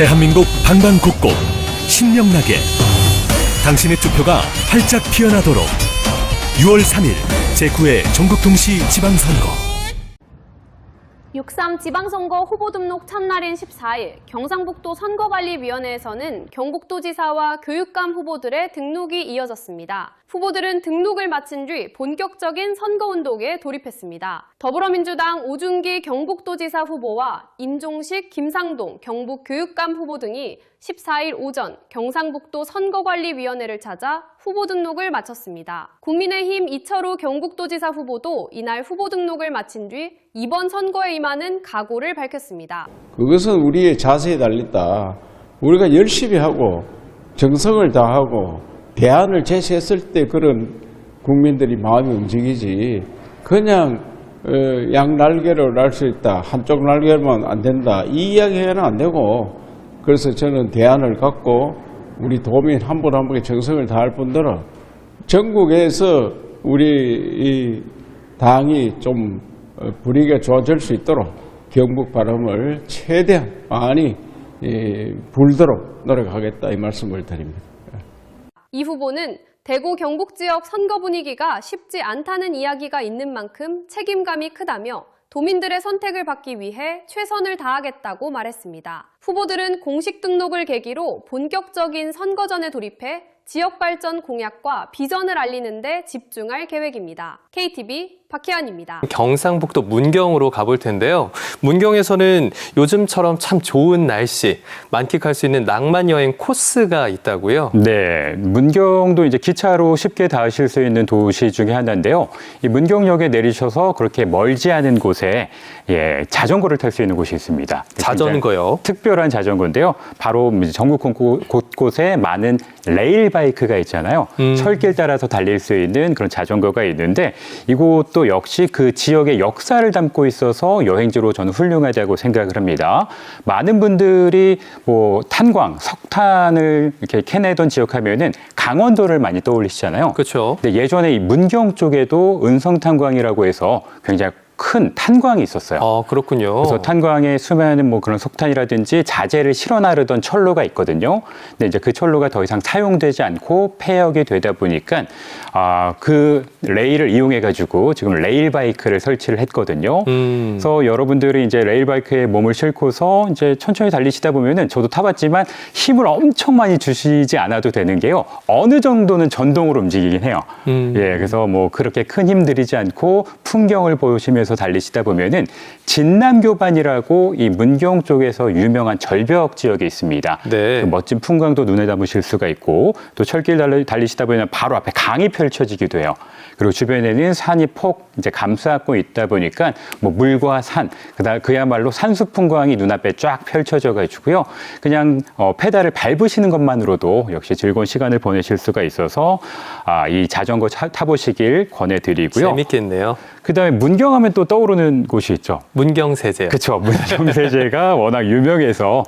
대한민국 방방곡곡 신명나게 당신의 투표가 활짝 피어나도록 6월 3일 제9회 전국동시 지방선거 6.3 지방선거 후보 등록 첫날인 14일 경상북도 선거관리위원회에서는 경북도지사와 교육감 후보들의 등록이 이어졌습니다. 후보들은 등록을 마친 뒤 본격적인 선거운동에 돌입했습니다. 더불어민주당 오준기 경북도지사 후보와 임종식, 김상동 경북교육감 후보 등이 14일 오전 경상북도 선거관리위원회를 찾아 후보 등록을 마쳤습니다. 국민의힘 이철우 경북도지사 후보도 이날 후보 등록을 마친 뒤 이번 선거에 임하는 각오를 밝혔습니다. 그것은 우리의 자세에 달렸다. 우리가 열심히 하고 정성을 다하고 대안을 제시했을 때 그런 국민들이 마음이 움직이지 그냥 양날개로 날 수 있다. 한쪽 날개로만 안 된다. 이 이야기는 안 되고 그래서 저는 대안을 갖고 우리 도민 한 분 한 분의 정성을 다할 뿐더러 전국에서 우리 이 당이 좀 분위기가 좋아질 수 있도록 경북 바람을 최대한 많이 불도록 노력하겠다 이 말씀을 드립니다. 이 후보는 대구 경북 지역 선거 분위기가 쉽지 않다는 이야기가 있는 만큼 책임감이 크다며 도민들의 선택을 받기 위해 최선을 다하겠다고 말했습니다. 후보들은 공식 등록을 계기로 본격적인 선거전에 돌입해 지역 발전 공약과 비전을 알리는 데 집중할 계획입니다. KTV 박혜연입니다. 경상북도 문경으로 가볼 텐데요. 문경에서는 요즘처럼 참 좋은 날씨, 만끽할 수 있는 낭만 여행 코스가 있다고요? 네, 문경도 이제 기차로 쉽게 닿으실 수 있는 도시 중에 하나인데요. 이 문경역에 내리셔서 그렇게 멀지 않은 곳에 자전거를 탈 수 있는 곳이 있습니다. 자전거요? 특별한 자전거인데요. 바로 전국 곳곳에 많은 레일 바이크가 있잖아요. 철길 따라서 달릴 수 있는 그런 자전거가 있는데 이곳도 역시 그 지역의 역사를 담고 있어서 여행지로 저는 훌륭하다고 생각을 합니다. 많은 분들이 뭐 탄광, 석탄을 이렇게 캐내던 지역 하면은 강원도를 많이 떠올리시잖아요. 그렇죠. 근데 예전에 이 문경 쪽에도 은성탄광이라고 해서 굉장히 큰 탄광이 있었어요. 그렇군요. 그래서 탄광에 수많은 뭐 그런 석탄이라든지 자재를 실어 나르던 철로가 있거든요. 근데 이제 그 철로가 더 이상 사용되지 않고 폐역이 되다 보니까 그 레일을 이용해 가지고 지금 레일 바이크를 설치를 했거든요. 그래서 여러분들이 이제 레일 바이크에 몸을 싣고서 이제 천천히 달리시다 보면은 저도 타봤지만 힘을 엄청 많이 주시지 않아도 되는 게요. 어느 정도는 전동으로 움직이긴 해요. 그래서 뭐 그렇게 큰 힘 들이지 않고 풍경을 보시면서 달리시다 보면은 진남교반이라고 이 문경 쪽에서 유명한 절벽 지역이 있습니다. 네. 그 멋진 풍광도 눈에 담으실 수가 있고 또 철길 달리시다 보면 바로 앞에 강이 펼쳐지기도 해요. 그리고 주변에는 산이 폭 이제 감싸고 있다 보니까 뭐 물과 산, 그야말로 산수 풍광이 눈앞에 쫙 펼쳐져 가지고요. 그냥 페달을 밟으시는 것만으로도 역시 즐거운 시간을 보내실 수가 있어서 이 자전거 타보시길 권해드리고요. 재밌겠네요. 그다음에 문경하면 또 떠오르는 곳이 있죠. 문경세제. 그렇죠. 문경세제가 워낙 유명해서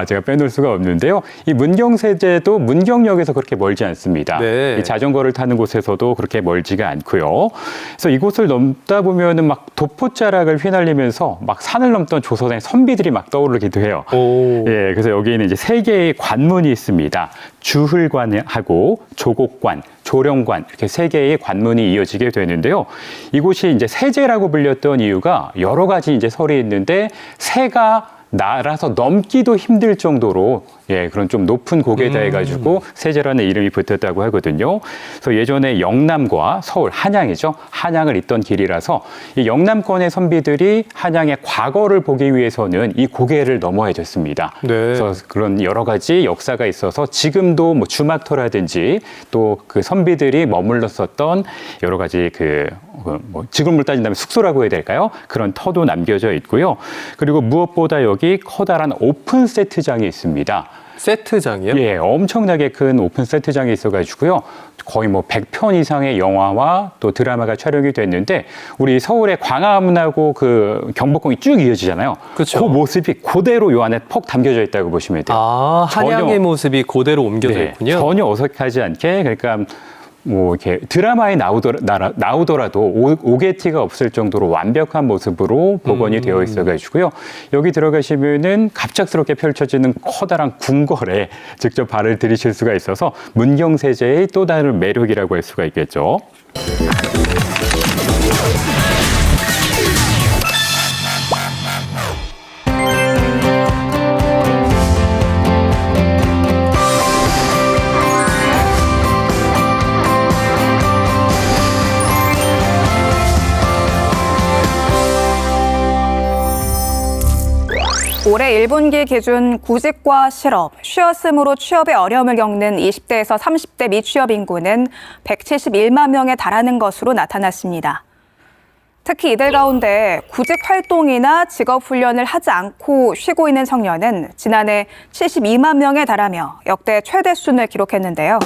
제가 빼놓을 수가 없는데요. 이 문경세제도 문경역에서 그렇게 멀지 않습니다. 네. 이 자전거를 타는 곳에서도 그렇게 멀지가 않고요. 그래서 이곳을 넘다 보면은 막 도포자락을 휘날리면서 막 산을 넘던 조선의 선비들이 막 떠오르기도 해요. 그래서 여기에는 이제 세 개의 관문이 있습니다. 주흘관하고 조곡관, 조령관 이렇게 세 개의 관문이 이어지게 되는데요. 이곳이 이제 세제라고 불렸던 이유가 여러 가지 이제 설이 있는데 새가 날아서 넘기도 힘들 정도로 그런 좀 높은 고개다 해가지고 세제라는 이름이 붙었다고 하거든요. 그래서 예전에 영남과 서울, 한양이죠. 한양을 잇던 길이라서 이 영남권의 선비들이 한양의 과거를 보기 위해서는 이 고개를 넘어야 됐습니다. 네. 그래서 그런 여러 가지 역사가 있어서 지금도 뭐 주막터라든지 또 그 선비들이 머물렀었던 여러 가지 뭐 지금으로 따진다면 숙소라고 해야 될까요? 그런 터도 남겨져 있고요. 그리고 무엇보다 여기 커다란 오픈 세트장이 있습니다. 세트장이요? 엄청나게 큰 오픈 세트장이 있어가지고요. 거의 뭐 100편 이상의 영화와 또 드라마가 촬영이 됐는데 우리 서울의 광화문하고 그 경복궁이 쭉 이어지잖아요. 그렇죠. 그 모습이 그대로 요 안에 퍽 담겨져 있다고 보시면 돼요. 한양의 모습이 그대로 옮겨져 있군요. 전혀 어색하지 않게 그러니까 뭐 이렇게 드라마에 나오더라도 오게티가 없을 정도로 완벽한 모습으로 복원이 되어 있어가지고요. 여기 들어가시면은 갑작스럽게 펼쳐지는 커다란 궁궐에 직접 발을 들이실 수가 있어서 문경세제의 또 다른 매력이라고 할 수가 있겠죠. 올해 1분기 기준 구직과 실업, 쉬었음으로 취업에 어려움을 겪는 20대에서 30대 미취업 인구는 171만 명에 달하는 것으로 나타났습니다. 특히 이들 가운데 구직 활동이나 직업 훈련을 하지 않고 쉬고 있는 청년은 지난해 72만 명에 달하며 역대 최대 수준을 기록했는데요.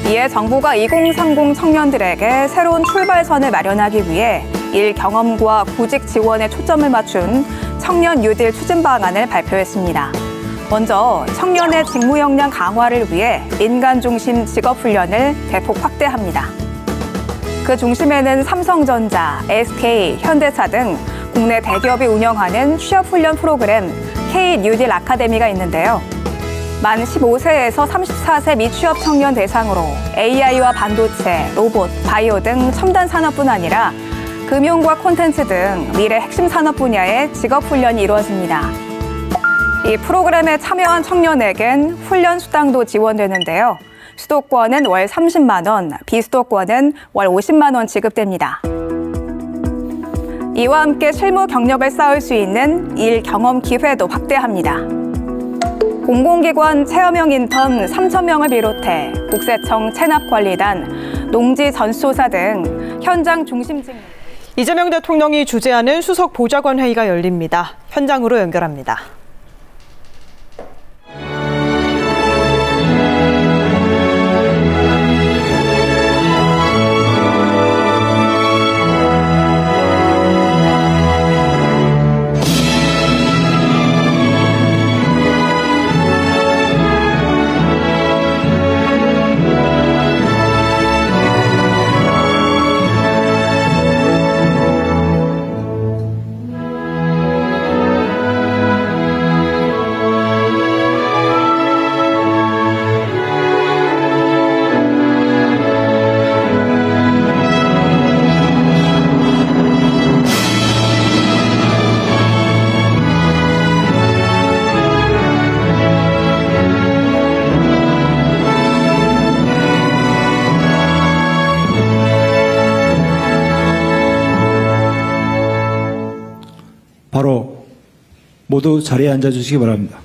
이에 정부가 2030 청년들에게 새로운 출발선을 마련하기 위해 일 경험과 구직 지원에 초점을 맞춘 청년 뉴딜 추진 방안을 발표했습니다. 먼저 청년의 직무 역량 강화를 위해 인간 중심 직업 훈련을 대폭 확대합니다. 그 중심에는 삼성전자, SK, 현대차 등 국내 대기업이 운영하는 취업 훈련 프로그램 K 뉴딜 아카데미가 있는데요. 만 15세에서 34세 미취업 청년 대상으로 AI와 반도체, 로봇, 바이오 등 첨단 산업뿐 아니라 금융과 콘텐츠 등 미래 핵심 산업 분야의 직업 훈련이 이루어집니다. 이 프로그램에 참여한 청년에겐 훈련 수당도 지원되는데요. 수도권은 월 30만 원, 비수도권은 월 50만 원 지급됩니다. 이와 함께 실무 경력을 쌓을 수 있는 일 경험 기회도 확대합니다. 공공기관 체험형 인턴 3,000명을 비롯해 국세청 체납관리단, 농지 전수조사 등 현장 중심 직무. 이재명 대통령이 주재하는 수석 보좌관 회의가 열립니다. 현장으로 연결합니다. 바로 모두 자리에 앉아주시기 바랍니다.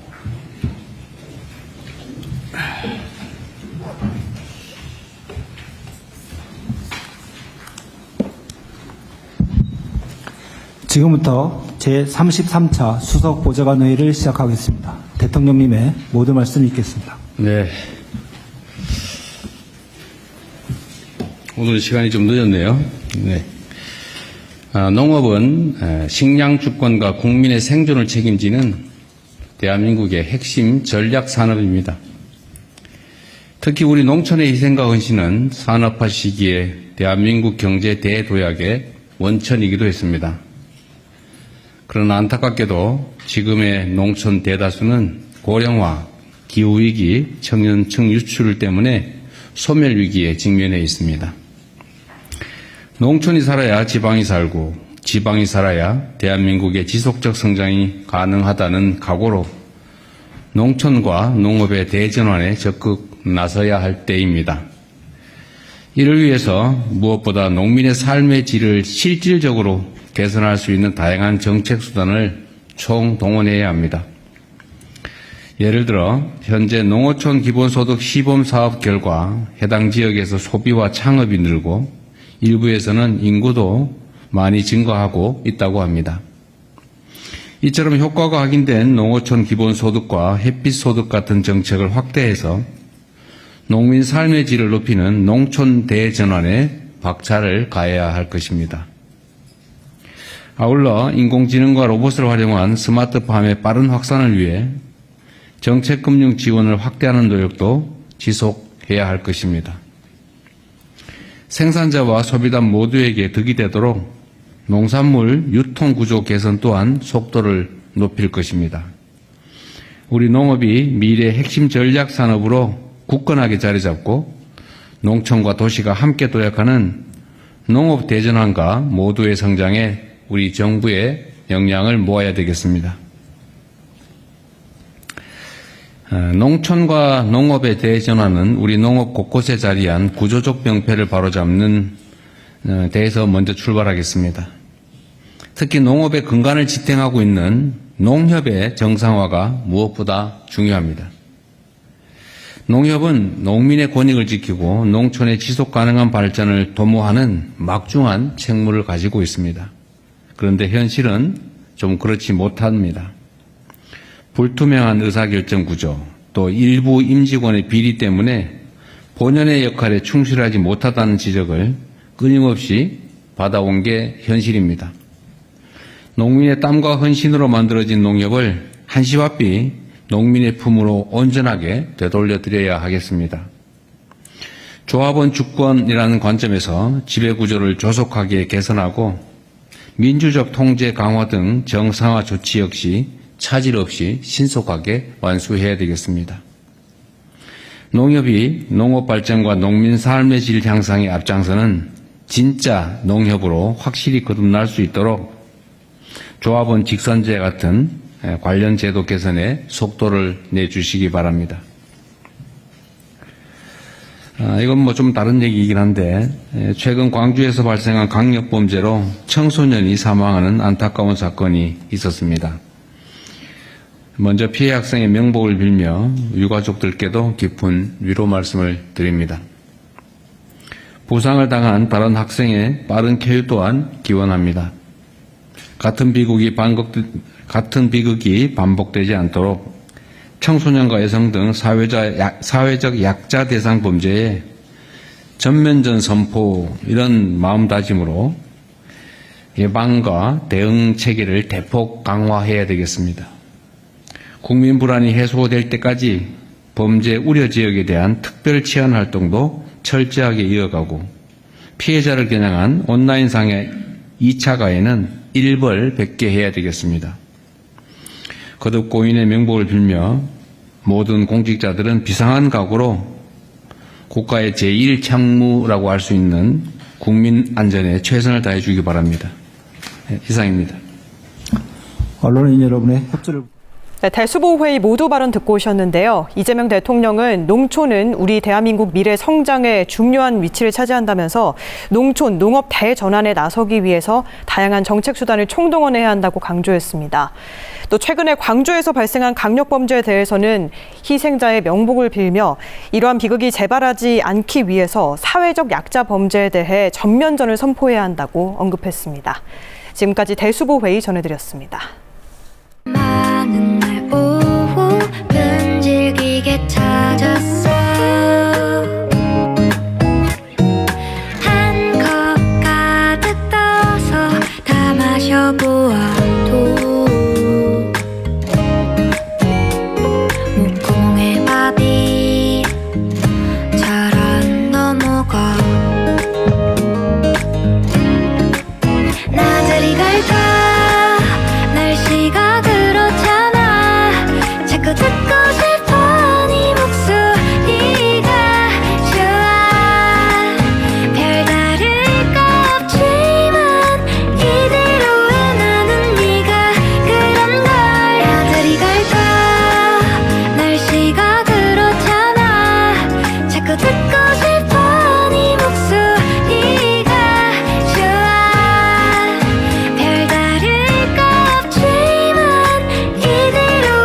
지금부터 제33차 수석 보좌관 회의를 시작하겠습니다. 대통령님의 모든 말씀을 읽겠습니다. 네. 오늘 시간이 좀 늦었네요. 네. 농업은 식량 주권과 국민의 생존을 책임지는 대한민국의 핵심 전략 산업입니다. 특히 우리 농촌의 희생과 헌신은 산업화 시기에 대한민국 경제 대도약의 원천이기도 했습니다. 그러나 안타깝게도 지금의 농촌 대다수는 고령화, 기후위기, 청년층 유출 때문에 소멸위기에 직면해 있습니다. 농촌이 살아야 지방이 살고 지방이 살아야 대한민국의 지속적 성장이 가능하다는 각오로 농촌과 농업의 대전환에 적극 나서야 할 때입니다. 이를 위해서 무엇보다 농민의 삶의 질을 실질적으로 개선할 수 있는 다양한 정책 수단을 총동원해야 합니다. 예를 들어 현재 농어촌 기본소득 시범 사업 결과 해당 지역에서 소비와 창업이 늘고 일부에서는 인구도 많이 증가하고 있다고 합니다. 이처럼 효과가 확인된 농어촌 기본소득과 햇빛소득 같은 정책을 확대해서 농민 삶의 질을 높이는 농촌 대전환에 박차를 가해야 할 것입니다. 아울러 인공지능과 로봇을 활용한 스마트팜의 빠른 확산을 위해 정책금융 지원을 확대하는 노력도 지속해야 할 것입니다. 생산자와 소비자 모두에게 득이 되도록 농산물 유통구조 개선 또한 속도를 높일 것입니다. 우리 농업이 미래의 핵심 전략 산업으로 굳건하게 자리 잡고 농촌과 도시가 함께 도약하는 농업 대전환과 모두의 성장에 우리 정부의 역량을 모아야 되겠습니다. 농촌과 농업의 대전환은 우리 농업 곳곳에 자리한 구조적 병폐를 바로잡는 데에서 먼저 출발하겠습니다. 특히 농업의 근간을 지탱하고 있는 농협의 정상화가 무엇보다 중요합니다. 농협은 농민의 권익을 지키고 농촌의 지속 가능한 발전을 도모하는 막중한 책무를 가지고 있습니다. 그런데 현실은 좀 그렇지 못합니다. 불투명한 의사결정 구조, 또 일부 임직원의 비리 때문에 본연의 역할에 충실하지 못하다는 지적을 끊임없이 받아온 게 현실입니다. 농민의 땀과 헌신으로 만들어진 농협을 한시와비 농민의 품으로 온전하게 되돌려드려야 하겠습니다. 조합원 주권이라는 관점에서 지배구조를 조속하게 개선하고 민주적 통제 강화 등 정상화 조치 역시 차질 없이 신속하게 완수해야 되겠습니다. 농협이 농업 발전과 농민 삶의 질 향상에 앞장서는 진짜 농협으로 확실히 거듭날 수 있도록 조합원 직선제 같은 관련 제도 개선에 속도를 내주시기 바랍니다. 이건 뭐 좀 다른 얘기이긴 한데 최근 광주에서 발생한 강력범죄로 청소년이 사망하는 안타까운 사건이 있었습니다. 먼저 피해 학생의 명복을 빌며 유가족들께도 깊은 위로 말씀을 드립니다. 부상을 당한 다른 학생의 빠른 쾌유 또한 기원합니다. 같은 비극이 반복되지 않도록 청소년과 여성 등 사회적 약자 대상 범죄에 전면전 선포 이런 마음다짐으로 예방과 대응 체계를 대폭 강화해야 되겠습니다. 국민 불안이 해소될 때까지 범죄 우려 지역에 대한 특별 치안 활동도 철저하게 이어가고 피해자를 겨냥한 온라인상의 2차 가해는 일벌백계 해야 되겠습니다. 거듭 고인의 명복을 빌며 모든 공직자들은 비상한 각오로 국가의 제1창무라고 할 수 있는 국민 안전에 최선을 다해 주기 바랍니다. 이상입니다. 언론인 여러분의 협조를 네, 대수보회의 모두 발언 듣고 오셨는데요. 이재명 대통령은 농촌은 우리 대한민국 미래 성장에 중요한 위치를 차지한다면서 농촌, 농업 대전환에 나서기 위해서 다양한 정책 수단을 총동원해야 한다고 강조했습니다. 또 최근에 광주에서 발생한 강력범죄에 대해서는 희생자의 명복을 빌며 이러한 비극이 재발하지 않기 위해서 사회적 약자 범죄에 대해 전면전을 선포해야 한다고 언급했습니다. 지금까지 대수보회의 전해드렸습니다. 많은 날 오후 끈질기게 찾았어 한 컵 가득 떠서 다 마셔보아도 목구멍에 밥이 잘 안 넘어가 나들이 갈까 날씨가 자꾸 듣고 싶어 네 목소리가 좋아 별다를 거 없지만 이대로의 나는 네가 그런걸 나들이 갈까 날씨가 그렇잖아 자꾸 듣고 싶어 네 목소리가 좋아 별다를 거 없지만 이대로의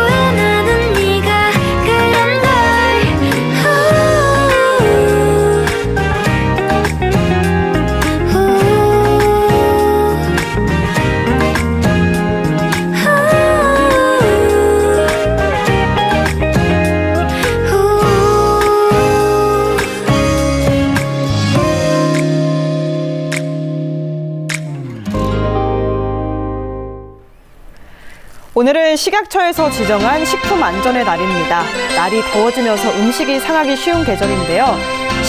오늘은 식약처에서 지정한 식품 안전의 날입니다. 날이 더워지면서 음식이 상하기 쉬운 계절인데요.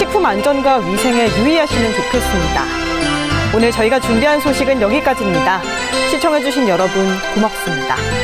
식품 안전과 위생에 유의하시면 좋겠습니다. 오늘 저희가 준비한 소식은 여기까지입니다. 시청해주신 여러분 고맙습니다.